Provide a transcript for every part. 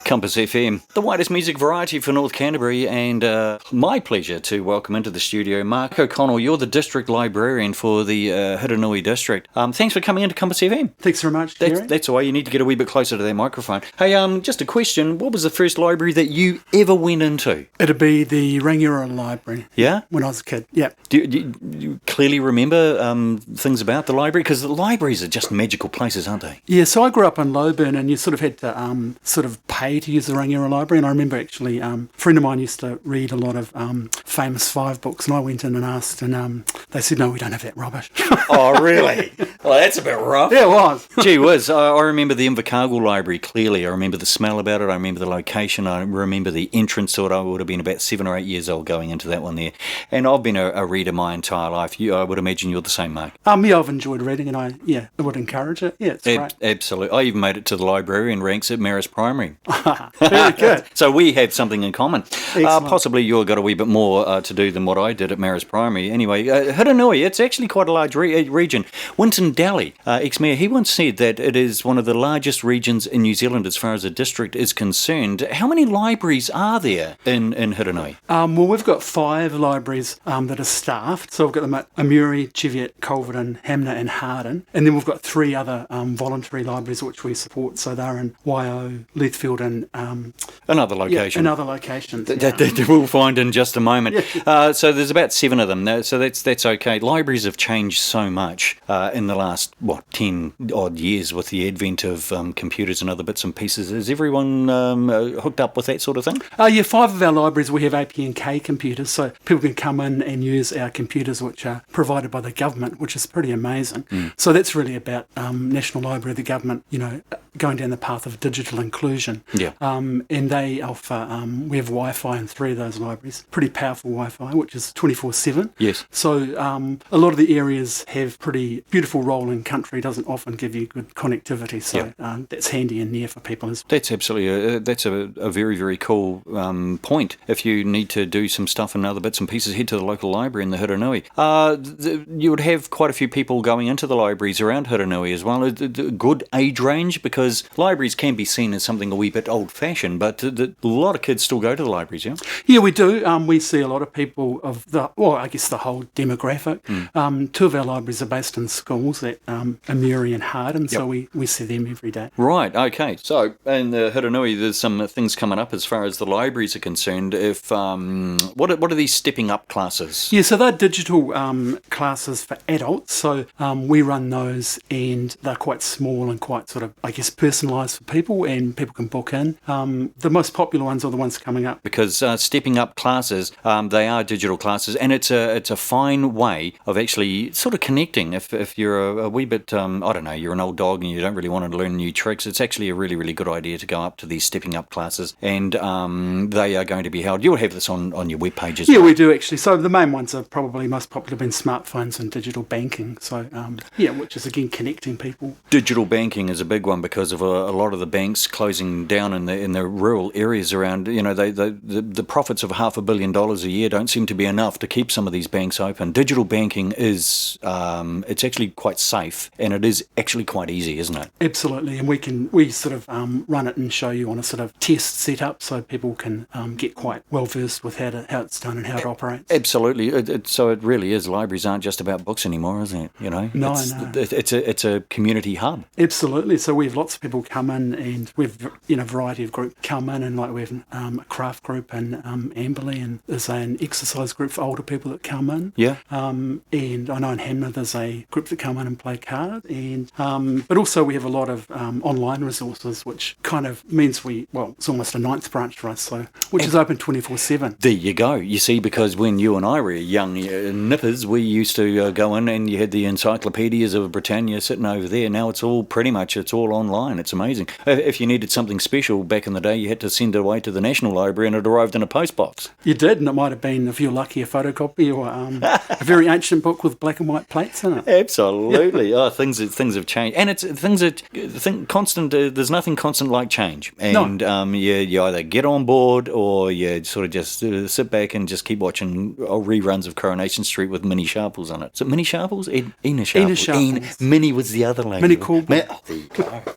Compass FM, the widest music variety for North Canterbury, and my pleasure to welcome into the studio Mark O'Connell. You're the District Librarian for the Hurunui District. Thanks for coming into Compass FM. Thanks very much, Kerry. That's the way. You need to get a wee bit closer to that microphone. Hey, just a question. What was the first library that you ever went into? It'd be the Rangiora Library. Yeah? When I was a kid, yeah. Do you clearly remember things about the library? Because the libraries are just magical places, aren't they? Yeah, so I grew up in Loburn, and you sort of had to sort of pay to use the Rangiora Library, and I remember actually a friend of mine used to read a lot of Famous Five books, and I went in and asked, and they said, no, we don't have that rubbish. Oh, really? Well, that's a bit rough. Yeah, it was. Gee whiz, I remember the Invercargill Library clearly. I remember the smell about it. I remember the location. I remember the entrance to it. I would have been about 7 or 8 years old going into that one there. And I've been a reader my entire life. I would imagine you're the same, Mark. Yeah, I've enjoyed reading, and I would encourage it. Yeah, it's great. Absolutely. I even made it to the librarian ranks at Marist Primary. Very good. So we have something in common. Possibly you've got a wee bit more to do than what I did at Marist Primary. Anyway, Hurunui, it's actually quite a large region. Winton Daly, ex-mayor, he once said that it is one of the largest regions in New Zealand as far as a district is concerned. How many libraries are there in Hurunui? Well, we've got 5 libraries that are staffed. So we've got them at Amuri, Cheviot, Culverden, Hamner and Harden. And then we've got 3 other voluntary libraries which we support. So they're in Waio, Leithfield and... another location. Yeah, another location. That we'll find in just a moment. Yeah. So there's about 7 of them. So that's okay. Libraries have changed so much in the last, 10 odd years with the advent of computers and other bits and pieces. Is everyone hooked up with that sort of thing? 5 of our libraries, we have APNK computers, so people can come in and use our computers which are provided by the government, which is pretty amazing. So that's really about National Library of the government, going down the path of digital inclusion. Yeah. And they offer, we have Wi-Fi in 3 of those libraries, pretty powerful Wi-Fi, which is 24/7. Yes. So a lot of the areas have pretty beautiful rolling country, doesn't often give you good connectivity, so that's handy in there for people. That's absolutely, that's a very, very cool point. If you need to do some stuff and other bits and pieces, head to the local library in the Hurunui. You would have quite a few people going into the libraries around Hurunui as well. A good age range, because libraries can be seen as something a wee bit old-fashioned, but a lot of kids still go to the libraries, yeah? Yeah, we do. We see a lot of people of the whole demographic. 2 of our libraries are based in schools at Amuri and Harden, so we see them every day. Right, okay. So in the Hurunui, there's some things coming up as far as the libraries are concerned. If what are these stepping up classes? Yeah, so they're digital classes for adults, so we run those, and they're quite small and quite sort of, personalised for people, and people can book in. The most popular ones are the ones coming up. Because stepping up classes, they are digital classes, and it's a fine way of actually sort of connecting. If you're a wee bit, you're an old dog and you don't really want to learn new tricks, it's actually a really, really good idea to go up to these stepping up classes, and they are going to be held. You'll have this on your webpage as well. Yeah, we do actually. So the main ones are probably most popular been smartphones and digital banking. So which is again connecting people. Digital banking is a big one because of a lot of the banks closing down in the rural areas around. The profits of $500 million a year don't seem to be enough to keep some of these banks open. Digital banking is it's actually quite safe, and it is actually quite easy, isn't it? Absolutely, and we sort of run it and show you on a sort of test setup so people can get quite well versed with how it's done and how it operates. Absolutely. So it really is. Libraries aren't just about books anymore, isn't it? No. It's a community hub. Absolutely. So we have lots of people come in, and we have a variety of groups come in, and like we have a craft group in Amberley, and there's an exercise group for older people that come in. Yeah. And I know in Hamner there's a group that come in and play cards, and but also we have a lot of online resources, which kind of means it's almost a 9th branch for us, so which is open 24/7. There you go. You see, because when you and I were young nippers, we used to go in and you had the encyclopedias of Britannia sitting over there. Now it's all online. It's amazing. If you needed something special back in the day, you had to send it away to the National Library and it arrived in a postbox. You did, and might have been, if you're lucky, a photocopy or a very ancient book with black and white plates in it. Absolutely. Oh, things have changed, and constant. There's nothing constant like change, and you either get on board or you sort of just sit back and just keep watching reruns of Coronation Street with Minnie Sharples on it. So Minnie Sharples, Ena Sharples. Minnie was the other lady. Minnie Coolbrith. There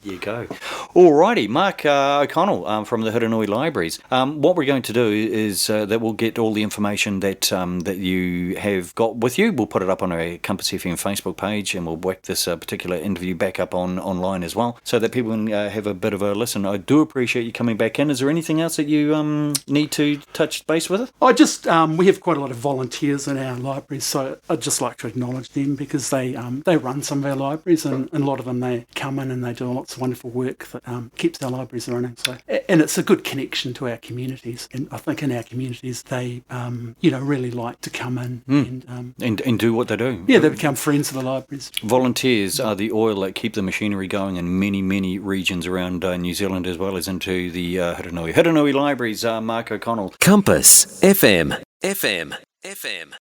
you go. Alrighty, Mark O'Connell from the Hurunui Libraries. What we're going to do is that we'll get all the information that you have got with you. We'll put it up on our Compass FM Facebook page, and we'll whack this particular interview back up online as well, so that people can have a bit of a listen. I do appreciate you coming back in. Is there anything else that you need to touch base with? We have quite a lot of volunteers in our libraries, so I'd just like to acknowledge them, because they run some of our libraries, and a lot of them, they come in and they do lots of wonderful work that keeps our libraries running. So, and it's a good connection to our communities, and I think in our communities they really like to come in and do what they do. Yeah, they become friends of the libraries. Volunteers are the oil that keep the machinery going in many regions around New Zealand, as well as into the Hurunui Libraries. Mark O'Connell. Compass FM.